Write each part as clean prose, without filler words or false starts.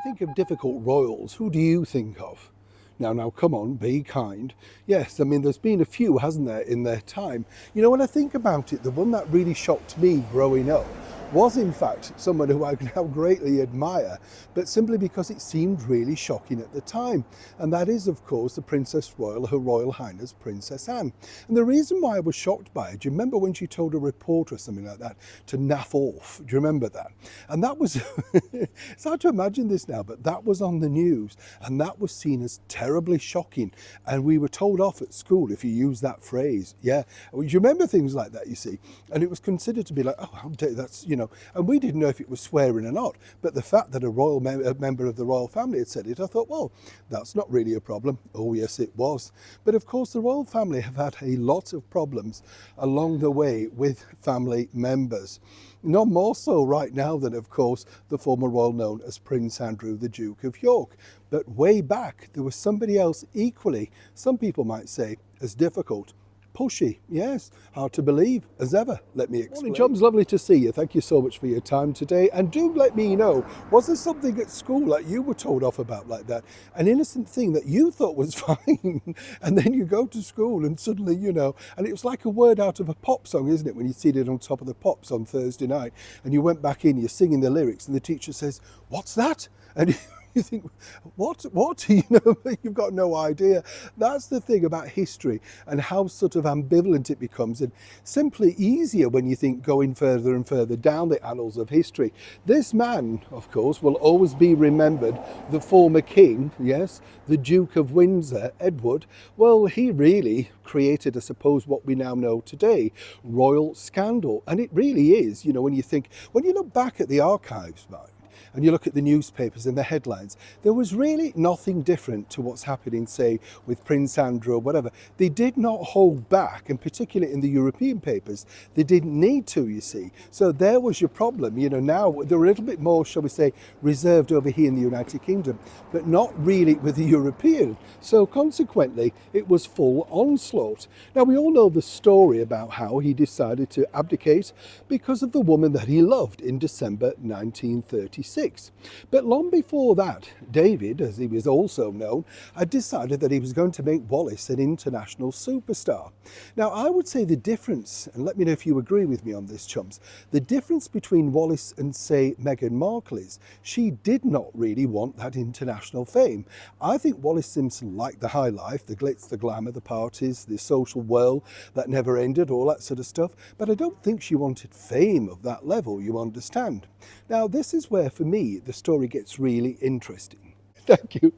Think of difficult royals, who do you think of? Now, come on, be kind. Yes, I mean, there's been a few, hasn't there, in their time. You know, when I think about it, the one that really shocked me growing up was, in fact, someone who I now greatly admire, but simply because it seemed really shocking at the time. And that is, of course, the Princess Royal, Her Royal Highness Princess Anne. And the reason why I was shocked by it, do you remember when she told a reporter or something like that to naff off? Do you remember that? And that was, it's hard to imagine this now, but that was on the news, and that was seen as terribly shocking. And we were told off at school if you use that phrase. Yeah, well, you remember things like that, you see. And it was considered to be like, oh, how dare that's, you know, and we didn't know if it was swearing or not. But the fact that a member of the royal family had said it, I thought, well, that's not really a problem. Oh, yes, it was. But of course, the royal family have had a lot of problems along the way with family members. Not more so right now than, of course, the former royal known as Prince Andrew, the Duke of York. But way back, there was somebody else equally, some people might say, as difficult. Pushy, yes, hard to believe as ever. Let me explain. Morning, chums, lovely to see you. Thank you so much for your time today. And do let me know, was there something at school that you were told off about like that? An innocent thing that you thought was fine, and then you go to school and suddenly, you know, and it was like a word out of a pop song, isn't it? When you see it on Top of the Pops on Thursday night, and you went back in, you're singing the lyrics, and the teacher says, "What's that?" And you think, what? You know, you've got no idea. That's the thing about history and how sort of ambivalent it becomes, and simply easier when you think going further and further down the annals of history. This man, of course, will always be remembered, the former king, yes, the Duke of Windsor, Edward. Well, he really created, I suppose, what we now know today, royal scandal. And it really is, you know, when you look back at the archives, right, and you look at the newspapers and the headlines, there was really nothing different to what's happening, say, with Prince Andrew or whatever. They did not hold back, and particularly in the European papers, they didn't need to, you see. So there was your problem. You know, now they're a little bit more, shall we say, reserved over here in the United Kingdom, but not really with the European. So consequently, it was full onslaught. Now, we all know the story about how he decided to abdicate because of the woman that he loved in December 1936. But long before that, David, as he was also known, had decided that he was going to make Wallis an international superstar. Now, I would say the difference, and let me know if you agree with me on this, chums, the difference between Wallis and, say, Meghan Markle is she did not really want that international fame. I think Wallis Simpson liked the high life, the glitz, the glamour, the parties, the social whirl that never ended, all that sort of stuff, but I don't think she wanted fame of that level, you understand. Now, this is where, for me, the story gets really interesting. Thank you.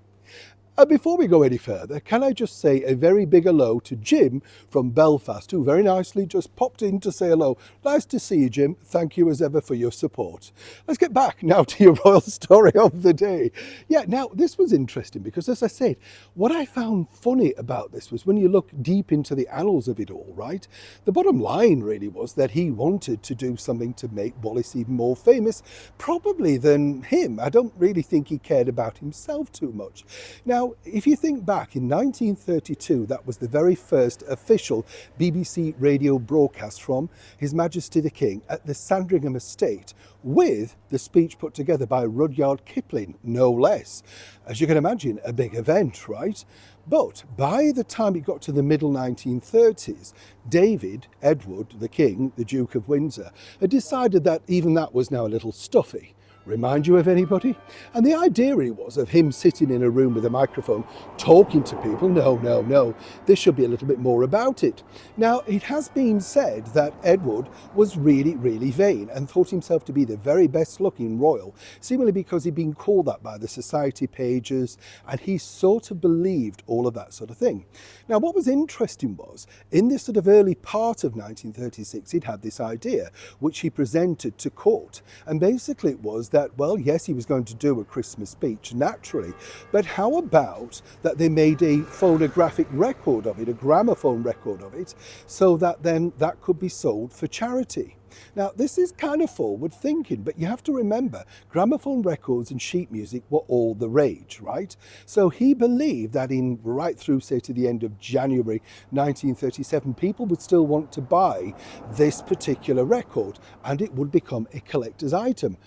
Before we go any further, can I just say a very big hello to Jim from Belfast, who very nicely just popped in to say hello. Nice to see you, Jim. Thank you as ever for your support. Let's get back now to your royal story of the day. Yeah, now this was interesting because, as I said, what I found funny about this was when you look deep into the annals of it all, right? The bottom line really was that he wanted to do something to make Wallis even more famous, probably than him. I don't really think he cared about himself too much. Now, if you think back, in 1932, that was the very first official BBC radio broadcast from His Majesty the King at the Sandringham Estate, with the speech put together by Rudyard Kipling, no less. As you can imagine, a big event, right? But by the time it got to the middle 1930s, David, Edward, the King, the Duke of Windsor, had decided that even that was now a little stuffy. Remind you of anybody? And the idea really was of him sitting in a room with a microphone talking to people. No, there should be a little bit more about it. Now, it has been said that Edward was really, really vain and thought himself to be the very best looking royal, seemingly because he'd been called that by the society pages, and he sort of believed all of that sort of thing. Now, what was interesting was, in this sort of early part of 1936, he'd had this idea, which he presented to court, and basically it was that, well, yes, he was going to do a Christmas speech, naturally, but how about that they made a phonographic record of it, a gramophone record of it, so that then that could be sold for charity. Now, this is kind of forward thinking, but you have to remember, gramophone records and sheet music were all the rage, right? So he believed that in right through, say, to the end of January 1937, people would still want to buy this particular record, and it would become a collector's item.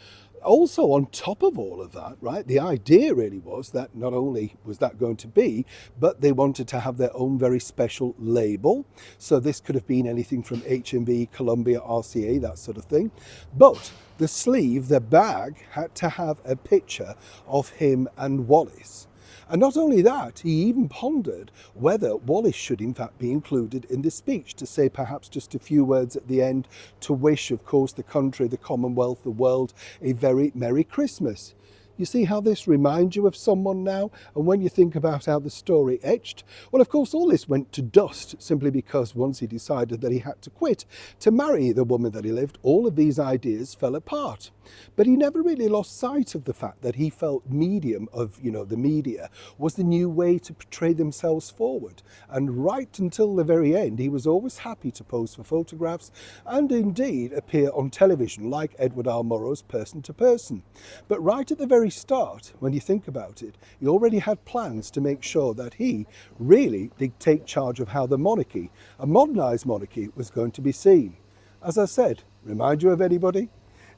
Also, on top of all of that, right, the idea really was that not only was that going to be, but they wanted to have their own very special label. So this could have been anything from HMV, Columbia, RCA, that sort of thing. But the sleeve, the bag, had to have a picture of him and Wallace. And not only that, he even pondered whether Wallace should in fact be included in the speech, to say perhaps just a few words at the end to wish, of course, the country, the Commonwealth, the world a very Merry Christmas. You see how this reminds you of someone now? And when you think about how the story etched, well, of course, all this went to dust simply because once he decided that he had to quit to marry the woman that he lived, all of these ideas fell apart. But he never really lost sight of the fact that he felt medium of, the media was the new way to portray themselves forward. And right until the very end, he was always happy to pose for photographs and indeed appear on television like Edward R. Murrow's Person to Person. But right at the very start, when you think about it, he already had plans to make sure that he really did take charge of how the monarchy, a modernised monarchy, was going to be seen. As I said, remind you of anybody?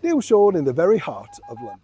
Neil Sean in the very heart of London.